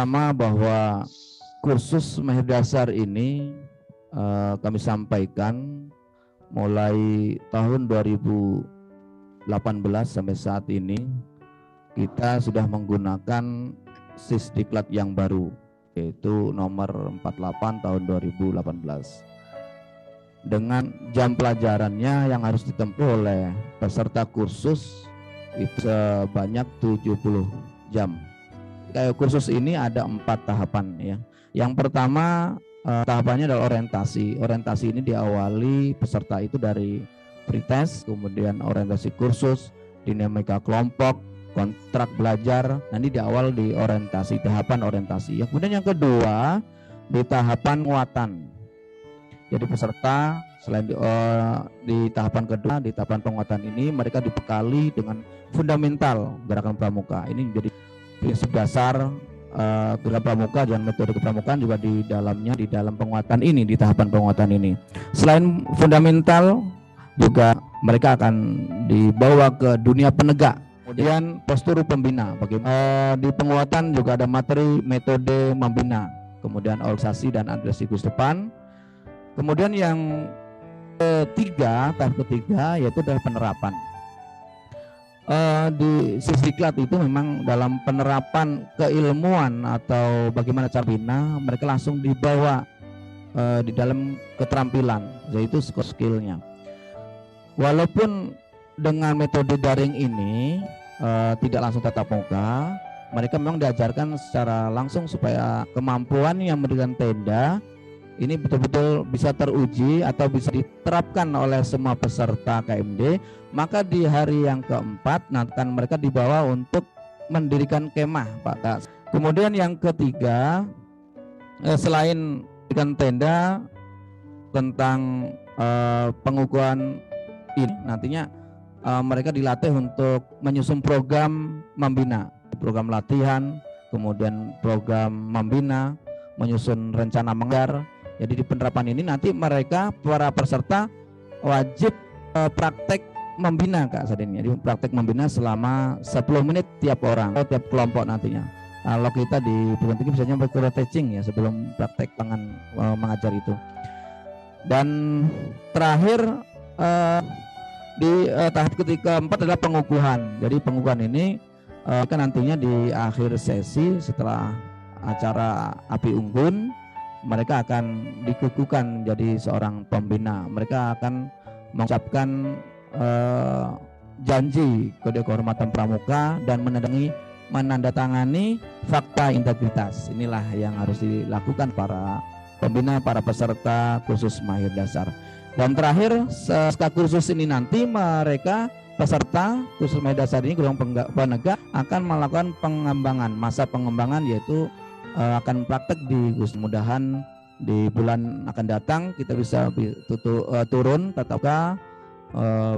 pertama bahwa kursus Mahir Dasar ini kami sampaikan mulai tahun 2018 sampai saat ini kita sudah menggunakan Sisdiklat yang baru, yaitu nomor 48 tahun 2018, dengan jam pelajarannya yang harus ditempuh oleh peserta kursus itu sebanyak 70 jam. Kayak kursus ini ada 4 tahapan ya. Yang pertama tahapannya adalah orientasi. Orientasi ini diawali peserta itu dari pretest, kemudian orientasi kursus, dinamika kelompok, kontrak belajar. Nanti di awal di orientasi, tahapan orientasi. Kemudian yang kedua di tahapan penguatan. Jadi peserta selain di tahapan kedua, di tahapan penguatan ini mereka dibekali dengan fundamental gerakan pramuka. Ini menjadi prinsip dasar gerakan pramuka dan metode kepramukaan juga di dalamnya, di dalam penguatan ini, di tahapan penguatan ini. Selain fundamental juga mereka akan dibawa ke dunia penegak. Kemudian postur pembina, di penguatan juga ada materi metode membina, kemudian organisasi dan administrasi depan. Kemudian yang ketiga, tahap ketiga yaitu adalah penerapan. Di Sisdiklat itu memang dalam penerapan keilmuan atau bagaimana cara bina, mereka langsung dibawa di dalam keterampilan, yaitu skillnya. Walaupun dengan metode daring ini tidak langsung tatap muka, mereka memang diajarkan secara langsung supaya kemampuan yang mendirikan tenda ini betul-betul bisa teruji atau bisa diterapkan oleh semua peserta KMD. Maka di hari yang keempat nanti mereka dibawa untuk mendirikan kemah, Pak. Kemudian yang ketiga, selain mendirikan tenda, tentang pengukuhan ini nantinya mereka dilatih untuk menyusun program membina, program latihan, kemudian program membina, menyusun rencana mengajar. Jadi di penerapan ini nanti mereka para peserta wajib praktek membina, Kak Sadin. Jadi praktek membina selama 10 menit tiap orang atau tiap kelompok nantinya. Kalau kita di perguruan tinggi biasanya berkurang teaching ya sebelum praktek mengajar itu. Dan terakhir di tahap keempat adalah pengukuhan. Jadi pengukuhan ini kan nantinya di akhir sesi setelah acara Api Unggun, mereka akan dikukuhkan menjadi seorang pembina. Mereka akan mengucapkan janji kode kehormatan pramuka dan menandatangani fakta integritas. Inilah yang harus dilakukan para pembina, para peserta kursus Mahir Dasar. Dan terakhir, setelah kursus ini nanti mereka peserta kursus Mahir Dasar ini golongan penegak akan melakukan pengembangan, masa pengembangan, yaitu akan praktek di kursus. Mudahan di bulan akan datang kita bisa turun tatap muka,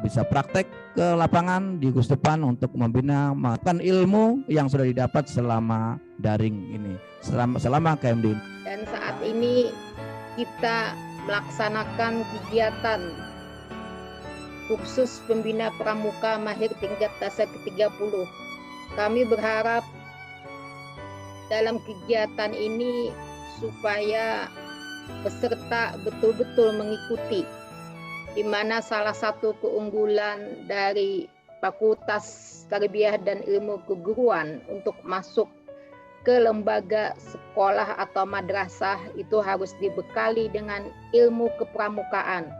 bisa praktek ke lapangan di kursus depan untuk membina makan ilmu yang sudah didapat selama daring ini, selama KMD. Dan saat ini kita melaksanakan kegiatan kursus pembina pramuka mahir tingkat dasar ke-30. Kami berharap dalam kegiatan ini supaya peserta betul-betul mengikuti, di mana salah satu keunggulan dari Fakultas Tarbiyah dan Ilmu Keguruan untuk masuk ke lembaga sekolah atau madrasah itu harus dibekali dengan ilmu kepramukaan.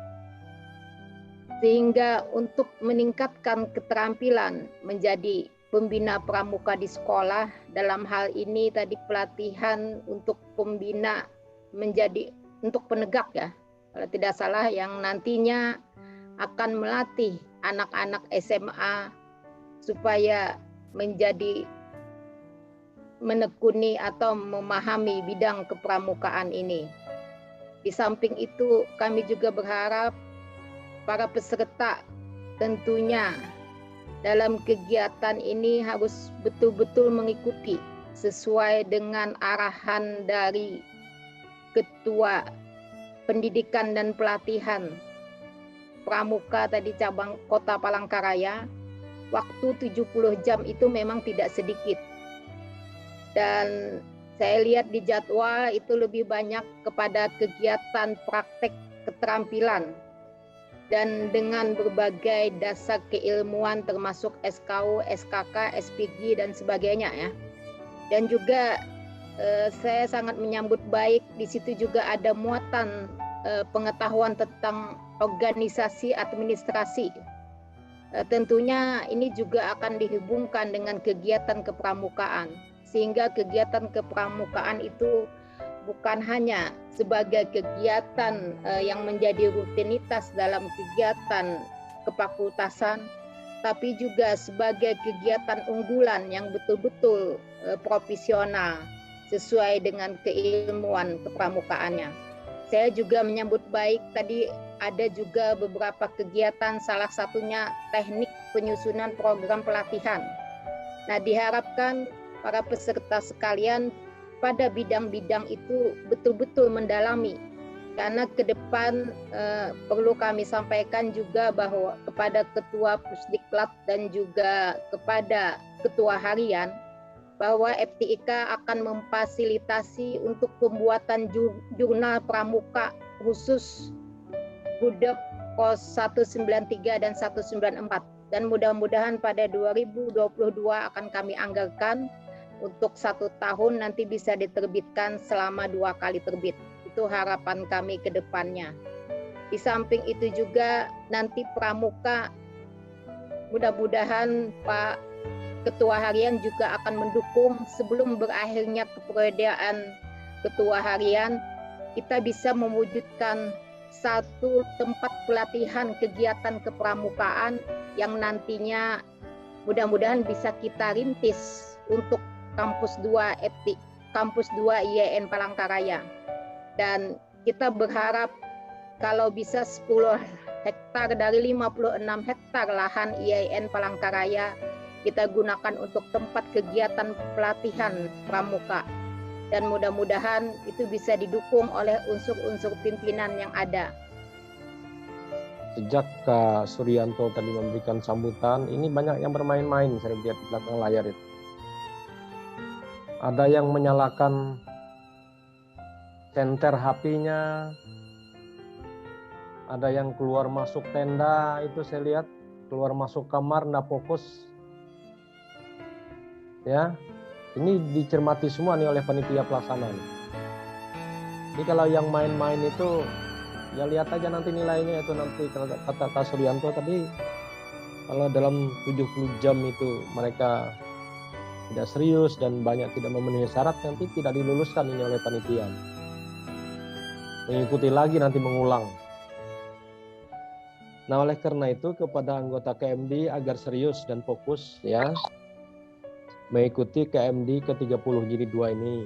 Sehingga untuk meningkatkan keterampilan menjadi pembina pramuka di sekolah, dalam hal ini tadi pelatihan untuk pembina menjadi untuk penegak ya, kalau tidak salah, yang nantinya akan melatih anak-anak SMA supaya menjadi menekuni atau memahami bidang kepramukaan ini. Di samping itu kami juga berharap para peserta tentunya dalam kegiatan ini harus betul-betul mengikuti sesuai dengan arahan dari Ketua Pendidikan dan Pelatihan Pramuka tadi cabang Kota Palangkaraya. Waktu 70 jam itu memang tidak sedikit. Dan Saya lihat di jadwal itu lebih banyak kepada kegiatan praktek keterampilan dan dengan berbagai dasar keilmuan termasuk SKU, SKK, SPG dan sebagainya ya. Dan juga saya sangat menyambut baik di situ juga ada muatan pengetahuan tentang organisasi administrasi. Tentunya ini juga akan dihubungkan dengan kegiatan kepramukaan, sehingga kegiatan kepramukaan itu bukan hanya sebagai kegiatan yang menjadi rutinitas dalam kegiatan kefakultasan, tapi juga sebagai kegiatan unggulan yang betul-betul profesional sesuai dengan keilmuan kepramukaannya. Saya juga menyambut baik tadi ada juga beberapa kegiatan, salah satunya teknik penyusunan program pelatihan. Nah, diharapkan para peserta sekalian pada bidang-bidang itu betul-betul mendalami. Karena ke depan perlu kami sampaikan juga bahwa kepada Ketua Pusdiklat dan juga kepada Ketua Harian, bahwa FTIK akan memfasilitasi untuk pembuatan jurnal pramuka khusus Budok Pos 193 dan 194. Dan mudah-mudahan pada 2022 akan kami anggarkan untuk 1 tahun nanti bisa diterbitkan selama 2 kali terbit. Itu harapan kami ke depannya. Di samping itu juga nanti pramuka mudah-mudahan Pak Ketua Harian juga akan mendukung sebelum berakhirnya keperiodaan Ketua Harian, kita bisa mewujudkan satu tempat pelatihan kegiatan kepramukaan yang nantinya mudah-mudahan bisa kita rintis untuk kampus 2 IAIN Palangkaraya. Dan kita berharap kalau bisa 10 hektar dari 56 hektar lahan IAIN Palangkaraya kita gunakan untuk tempat kegiatan pelatihan pramuka. Dan mudah-mudahan itu bisa didukung oleh unsur-unsur pimpinan yang ada. Sejak Kak Suryanto tadi memberikan sambutan, ini banyak yang bermain-main, saya lihat di belakang layar itu. Ada yang menyalakan senter HP-nya, ada yang keluar masuk tenda, itu saya lihat, keluar masuk kamar, nggak fokus. Ya, ini dicermati semua nih oleh panitia pelaksana. Jadi kalau yang main-main itu, ya lihat aja nanti nilainya itu nanti kata Kak Suryanto tadi, kalau dalam 70 jam itu mereka tidak serius dan banyak tidak memenuhi syarat, nanti tidak diluluskan ini oleh panitia. Mengikuti lagi nanti mengulang. Nah, oleh karena itu kepada anggota KMD agar serius dan fokus ya mengikuti KMD ke-30 jilid 2 ini.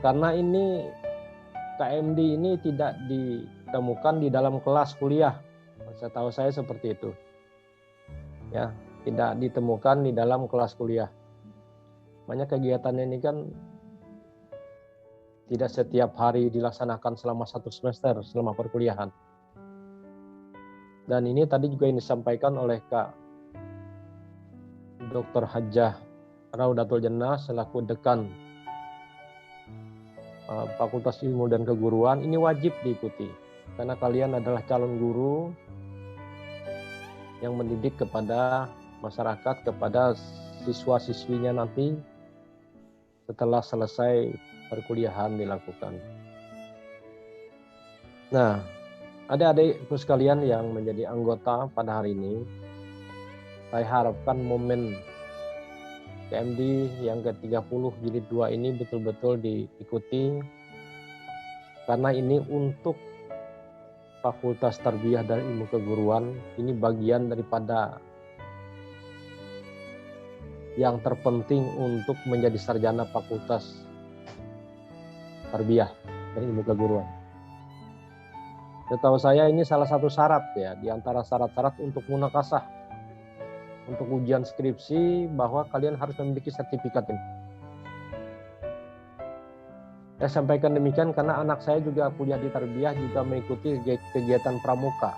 Karena ini KMD ini tidak ditemukan di dalam kelas kuliah. Setahu saya seperti itu. Ya, tidak ditemukan di dalam kelas kuliah. Banyak kegiatannya ini kan tidak setiap hari dilaksanakan selama 1 semester selama perkuliahan. Dan ini tadi juga yang disampaikan oleh Kak Dr. Hajah Raudatul Jannah selaku dekan Fakultas Ilmu dan Keguruan, ini wajib diikuti karena kalian adalah calon guru yang mendidik kepada masyarakat, kepada siswa-siswinya nanti setelah selesai perkuliahan dilakukan. Nah, adik-adikku sekalian yang menjadi anggota pada hari ini, saya harapkan momen KMD yang ke-30 jilid 2 ini betul-betul diikuti karena ini untuk Fakultas Tarbiyah dan Ilmu Keguruan, ini bagian daripada yang terpenting untuk menjadi sarjana Fakultas Tarbiyah dan Ilmu Keguruan. Setahu saya ini salah satu syarat ya di antara syarat-syarat untuk munakasah, untuk ujian skripsi, bahwa kalian harus memiliki sertifikat ini. Saya sampaikan demikian karena anak saya juga kuliah di Tarbiyah, juga mengikuti kegiatan pramuka.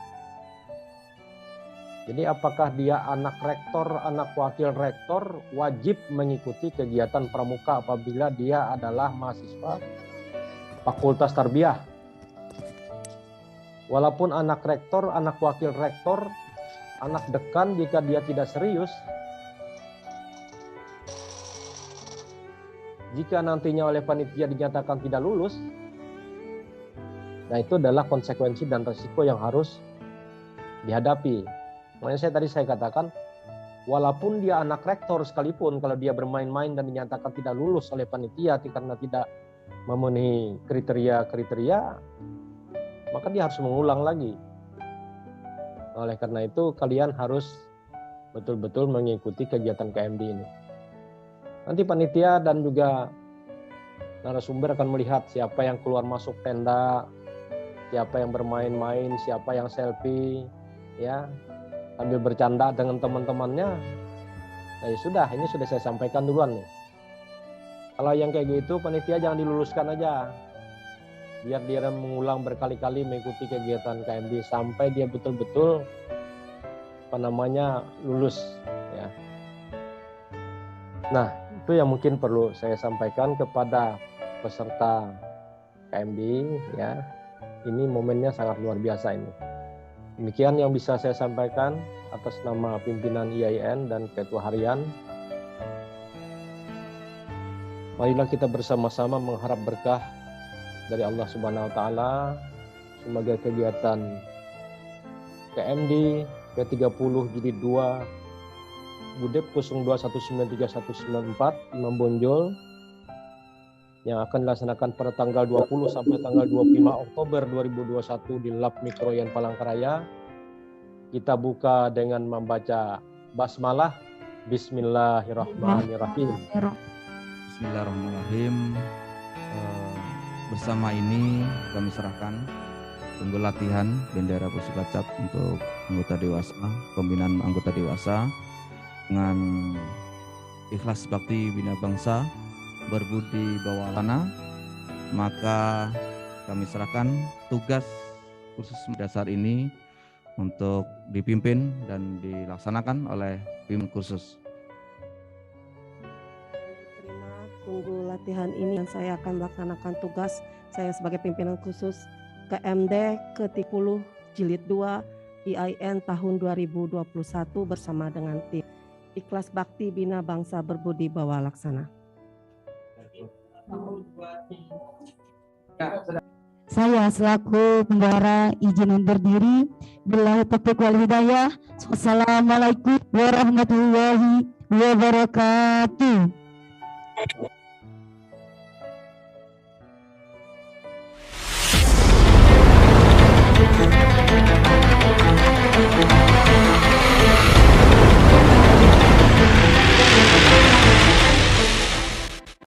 Jadi apakah dia anak rektor, anak wakil rektor, wajib mengikuti kegiatan pramuka apabila dia adalah mahasiswa Fakultas Tarbiyah. Walaupun anak rektor, anak wakil rektor, anak dekan, jika dia tidak serius, jika nantinya oleh panitia dinyatakan tidak lulus, nah itu adalah konsekuensi dan resiko yang harus dihadapi. Makanya saya katakan, walaupun dia anak rektor sekalipun, kalau dia bermain-main dan dinyatakan tidak lulus oleh panitia karena tidak memenuhi kriteria, maka dia harus mengulang lagi. Oleh karena itu, kalian harus betul-betul mengikuti kegiatan KMD ini. Nanti panitia dan juga narasumber akan melihat siapa yang keluar masuk tenda, siapa yang bermain-main, siapa yang selfie, ya, sambil bercanda dengan teman-temannya. Nah ya sudah, ini sudah saya sampaikan duluan nih. Kalau yang kayak gitu, panitia jangan diluluskan aja. Biar dia mengulang berkali-kali mengikuti kegiatan KMD sampai dia betul-betul lulus. Ya. Nah, itu yang mungkin perlu saya sampaikan kepada peserta KMD. Ya, ini momennya sangat luar biasa ini. Demikian yang bisa saya sampaikan atas nama pimpinan IAIN dan Ketua Harian. Marilah kita bersama-sama mengharap berkah dari Allah Subhanahu wa taala. Semoga kegiatan KMD ke-30 Jilid 2 Budep 02193194 Imam Bonjol yang akan dilaksanakan pada tanggal 20 sampai tanggal 25 Oktober 2021 di Lab Mikroyan Palangkaraya. Kita buka dengan membaca basmalah. Bismillahirrahmanirrahim. Bismillahirrahmanirrahim. Bersama ini kami serahkan tunggu latihan bendera Pusikacap untuk anggota dewasa, pembinaan anggota dewasa dengan ikhlas bakti bina bangsa berbudi bawalana. Maka kami serahkan tugas kursus dasar ini untuk dipimpin dan dilaksanakan oleh tim kursus. Tunggu latihan ini dan saya akan melaksanakan tugas saya sebagai pimpinan khusus KMD ke-30 Jilid 2 IAIN tahun 2021 bersama dengan tim Ikhlas Bakti Bina Bangsa Berbudi Bawa Laksana. Saya selaku pembawara izin undur diri. Billahi taufiq wal hidayah. Wassalamualaikum warahmatullahi wabarakatuh.